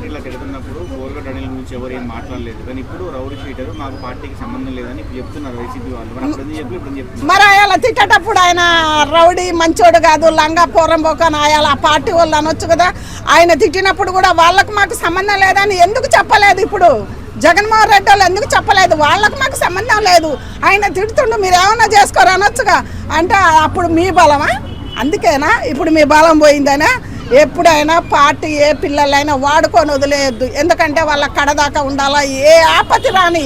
ఇలా తిడుతున్నప్పుడు బోర్గట్ అనిల్ గురించి ఎవరు ఏం మాట్లాడలేదు, కానీ ఇప్పుడు రౌడీ షీటర్ మాకు పార్టీకి సంబంధం లేదని చెప్తున్నారు వైసీపీ వాళ్ళు. మరి అప్పుడు ఎందుకు చెప్పి ఇప్పుడు చెప్తున్నారు? మరి ఆయన తిట్టేటప్పుడు ఆయన రౌడీ మంచోడు కాదు, లంగా పోరంబోకని ఆయన ఆ పార్టీ వాళ్ళు అనొచ్చు కదా. ఆయన తిట్టినప్పుడు కూడా వాళ్ళకు మాకు సంబంధం లేదని ఎందుకు చెప్పలేదు? ఇప్పుడు జగన్మోహన్ రెడ్డి వాళ్ళు ఎందుకు చెప్పలేదు? వాళ్ళకు మాకు సంబంధం లేదు, ఆయన తిడుతుండు, మీరు ఏమన్నా చేసుకోరు అనొచ్చుగా. అంటే అప్పుడు మీ బలమా? అందుకేనా ఇప్పుడు మీ బలం పోయిందనే? ఎప్పుడైనా పార్టీ ఏ పిల్లలైనా వాడుకొని వదిలేయద్దు, ఎందుకంటే వాళ్ళ కడదాకా ఉండాలా. ఏ ఆపత్తి రాని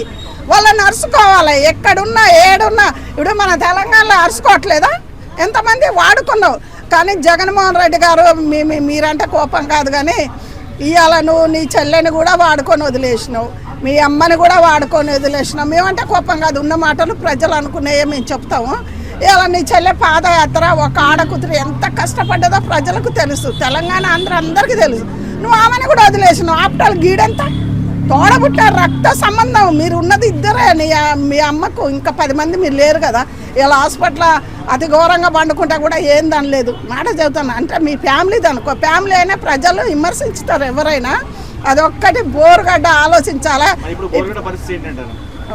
వాళ్ళని అరుచుకోవాలి, ఎక్కడున్నా ఏడున్నా. ఇప్పుడు మన తెలంగాణలో అరుచుకోవట్లేదా? ఎంతమంది వాడుకున్నావు. కానీ జగన్మోహన్ రెడ్డి గారు మీరంటే కోపం కాదు, కానీ ఇవాళ నువ్వు నీ చెల్లెని కూడా వాడుకొని వదిలేసినావు, మీ అమ్మని కూడా వాడుకొని వదిలేసినావు. మేమంటే కోపం కాదు, ఉన్న మాటలు ప్రజలు అనుకునేవి మేము చెప్తాము. ఇలా నీ చెల్లె పాదయాత్ర ఒక ఆడకూతురు ఎంత కష్టపడ్డదో ప్రజలకు తెలుసు, తెలంగాణ అందరికీ తెలుసు. నువ్వు ఆమెను కూడా వదిలేసినావు. ఆఫ్టర్ గీడంతా తోడబుట్టారు, రక్త సంబంధం. మీరు ఉన్నది ఇద్దరే, మీ అమ్మకు ఇంకా 10 మంది మీరు లేరు కదా. ఇలా హాస్పిటల్ అతి ఘోరంగా పండుకుంటా కూడా ఏందని లేదు మాట చెబుతాను. అంటే మీ ఫ్యామిలీది అనుకో, ఫ్యామిలీ అయినా ప్రజలు విమర్శించుతారు ఎవరైనా. అదొక్కటి బోరుగడ్డ ఆలోచించాలా.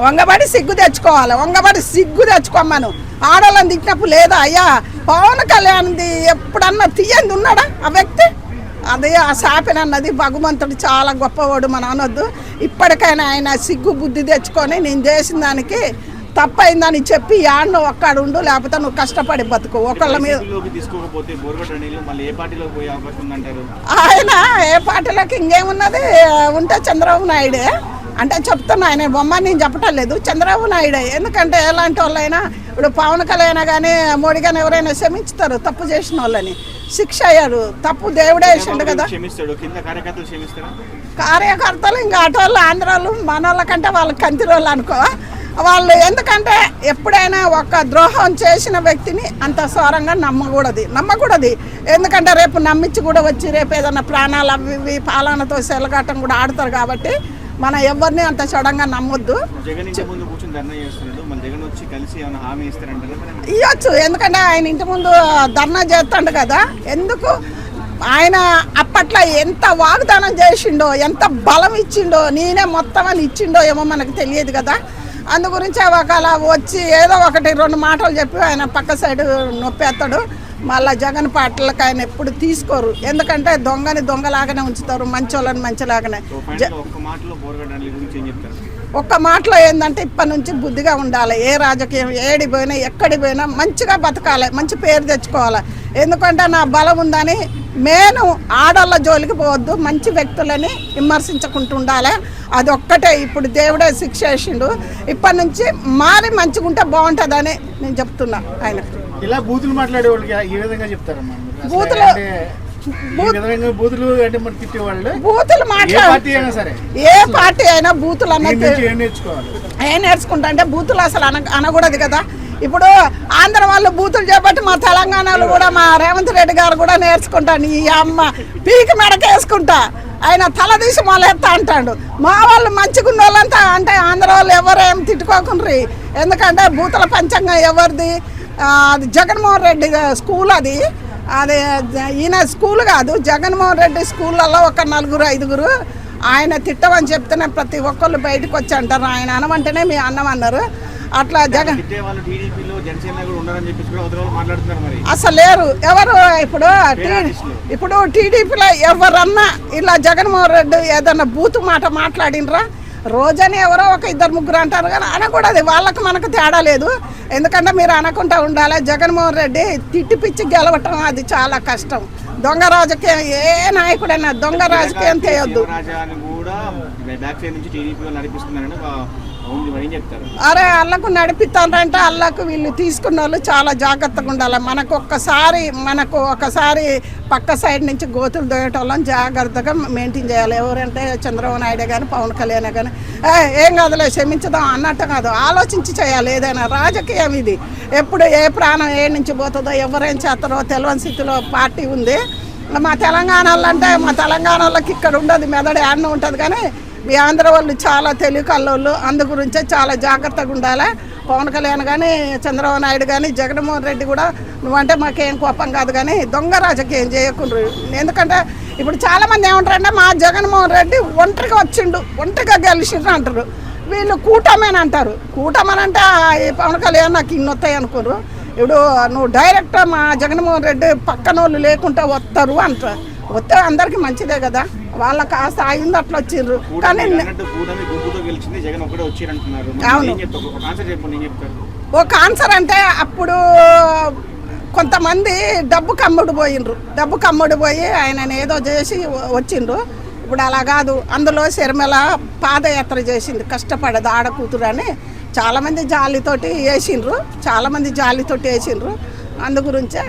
వంగబడి సిగ్గు తెచ్చుకోవాలి, వంగబడి సిగ్గు తెచ్చుకోమను. ఆడవాళ్ళని తిట్టినప్పుడు లేదా అయ్యా పవన్ కళ్యాణ్ది ఎప్పుడన్నా తీయంది ఉన్నాడా ఆ వ్యక్తి? అదే ఆ శాపన అన్నది భగవంతుడు చాలా గొప్పవాడు మన అనొద్దు. ఇప్పటికైనా ఆయన సిగ్గు బుద్ధి తెచ్చుకొని నేను చేసిన దానికి తప్పైందని చెప్పి యాడ్ను ఒక్కడు ఉండు, లేకపోతే నువ్వు కష్టపడి బతుకు. ఒకళ్ళ మీద ఆయన ఏ పార్టీలోకి ఇంకేమున్నది ఉంటే చంద్రబాబు నాయుడే. అంటే చెప్తున్నా, ఆయన బొమ్మ నేను చెప్పటం లేదు, చంద్రబాబు నాయుడే. ఎందుకంటే ఎలాంటి వాళ్ళైనా ఇప్పుడు పవన్ కళ్యాణ్ కానీ మోడీ కానీ ఎవరైనా క్షమించుతారు తప్పు చేసిన వాళ్ళని. శిక్ష అయ్యారు, తప్పు దేవుడే వేసిండు కదా. కార్యకర్తలు ఇంకా అటోళ్ళు ఆంధ్రాలు మన వాళ్ళకంటే వాళ్ళకి కంటి రోజులు అనుకో వాళ్ళు. ఎందుకంటే ఎప్పుడైనా ఒక ద్రోహం చేసిన వ్యక్తిని అంత స్వరంగా నమ్మకూడదు. ఎందుకంటే రేపు నమ్మించి కూడా వచ్చి రేపు ఏదైనా ప్రాణాలు అవి పాలనతో సెలగాటం కూడా ఆడతారు. కాబట్టి మనం ఎవరిని అంత సడన్గా నమ్మొద్దు. ఇవ్వచ్చు, ఎందుకంటే ఆయన ఇంటి ముందు ధర్నా చేస్తాడు కదా. ఎందుకు ఆయన అప్పట్లో ఎంత వాగ్దానం చేసిండో, ఎంత బలం ఇచ్చిండో, నేనే మొత్తం అని ఇచ్చిండో ఏమో మనకు తెలియదు కదా. అందు గురించి ఒకవేళ వచ్చి ఏదో 1-2 మాటలు చెప్పి ఆయన పక్క సైడ్ నొప్పేస్తాడు. మళ్ళీ జగన్ పార్టీలకు ఆయన ఎప్పుడు తీసుకోరు, ఎందుకంటే దొంగని దొంగలాగానే ఉంచుతారు, మంచోళ్ళని మంచిలాగానే. ఒక్క మాటలో ఏంటంటే ఇప్పటి నుంచి బుద్ధిగా ఉండాలి. ఏ రాజకీయం ఏడి పోయినా ఎక్కడి పోయినా మంచిగా బతకాలి, మంచి పేరు తెచ్చుకోవాలి. ఎందుకంటే నా బలం ఉందని నేను ఆడళ్ళ జోలికి పోవద్దు, మంచి వ్యక్తులని విమర్శించుకుంటూ ఉండాలి. అది ఒక్కటే ఇప్పుడు దేవుడే శిక్ష వేసిండు. ఇప్పటి నుంచి మారి మంచిగా ఉంటే బాగుంటుందని నేను చెప్తున్నా. ఆయన ఇలా బూతులు మాట్లాడే వాళ్ళకి ఏ విధంగా చెప్తారమ్మా? బూతులు ఏ పార్టీ అయినా బూతులు అన్నది ఏం నేర్చుకుంటా అంటే బూతులు అసలు అనకూడదు కదా. ఇప్పుడు ఆంధ్ర వాళ్ళు బూతులు చేపట్టి మా తెలంగాణలో కూడా మా రేవంత్ రెడ్డి గారు కూడా నేర్చుకుంటాను. ఈ అమ్మ పీకి మెడకేసుకుంటా ఆయన తలదీసి మొలెత్తా అంటాడు. మా వాళ్ళు మంచిగున్న వాళ్ళంతా అంటే ఆంధ్ర వాళ్ళు ఎవరేం తిట్టుకోకుండ్రి. ఎందుకంటే బూతుల పంచంగా ఎవరిది? అది జగన్మోహన్ రెడ్డి స్కూల్, అది ఈయన స్కూల్ కాదు, జగన్మోహన్ రెడ్డి స్కూళ్ళల్లో ఒక 4-5 ఆయన తిట్టమని చెప్తేనే ప్రతి ఒక్కళ్ళు బయటకు వచ్చి అంటారు. ఆయన అనమంటేనే మీ అన్నం అన్నారు. అట్లా జగన్ అసలు లేరు ఎవరు. ఇప్పుడు టీడీపీలో ఎవరన్నా ఇలా జగన్మోహన్ రెడ్డి ఏదన్నా బూతు మాట మాట్లాడినరా? రోజని ఎవరో 1-2 అంటారు కానీ అనకూడదు. వాళ్ళకు మనకు తేడా లేదు, ఎందుకంటే మీరు అనకుండా ఉండాలి. జగన్మోహన్ రెడ్డి తిట్టిపిచ్చి గెలవటం అది చాలా కష్టం. దొంగ రాజకీయం ఏ నాయకుడైనా దొంగ రాజకీయం చేయొద్దు. అరే అల్లకు నడిపిస్తారంటే అల్లకు వీళ్ళు తీసుకున్న వాళ్ళు చాలా జాగ్రత్తగా ఉండాలి. మనకు ఒకసారి పక్క సైడ్ నుంచి గోతులు దోయటోళ్ళని జాగ్రత్తగా మెయింటైన్ చేయాలి. ఎవరంటే చంద్రబాబు నాయుడు కానీ పవన్ కళ్యాణ్ కానీ ఏం కాదులే క్షమించదాం అన్నట్టు కాదు, ఆలోచించి చేయాలి. ఏదైనా రాజకీయం ఇది ఎప్పుడు ఏ ప్రాణం ఏ నుంచి పోతుందో ఎవరేం చేస్తారో తెలియని స్థితిలో పార్టీ ఉంది. మా తెలంగాణలో అంటే మా తెలంగాణ వాళ్ళకి ఇక్కడ ఉండదు, మెదడు ఆడనే ఉంటుంది. కానీ మీ ఆంధ్ర వాళ్ళు చాలా తెలివి కల్లోళ్ళు, అందు గురించే చాలా జాగ్రత్తగా ఉండాలి. పవన్ కళ్యాణ్ కానీ చంద్రబాబు నాయుడు కానీ జగన్మోహన్ రెడ్డి కూడా నువ్వంటే మాకేం కోపం కాదు, కానీ దొంగ రాజకీయం చేయకుండా. ఎందుకంటే ఇప్పుడు చాలామంది ఏమంటారంటే మా జగన్మోహన్ రెడ్డి ఒంటరిగా వచ్చిండు, ఒంటరిగా గెలిచిండ్రు అంటారు. వీళ్ళు కూటమని అంటారు. కూటమని అంటే ఈ పవన్ కళ్యాణ్ నాకు ఇన్ని వస్తాయి అనుకోరు. ఇప్పుడు నువ్వు డైరెక్ట్ మా జగన్మోహన్ రెడ్డి పక్కన వాళ్ళు లేకుండా వస్తారు అంటారు. వస్తే అందరికీ మంచిదే కదా, వాళ్ళకి ఆ స్థాయింది అట్లా వచ్చిండ్రు. కానీ అవును, ఒక ఆన్సర్ అంటే అప్పుడు కొంతమంది డబ్బు కమ్ముడు పోయి ఆయన ఏదో చేసి వచ్చిండ్రు. ఇప్పుడు అలా కాదు. అందులో శర్మిల పాదయాత్ర చేసింది, కష్టపడదు ఆడకూతురు అని చాలామంది జాలితోటి వేసిండ్రు, అందు గురించే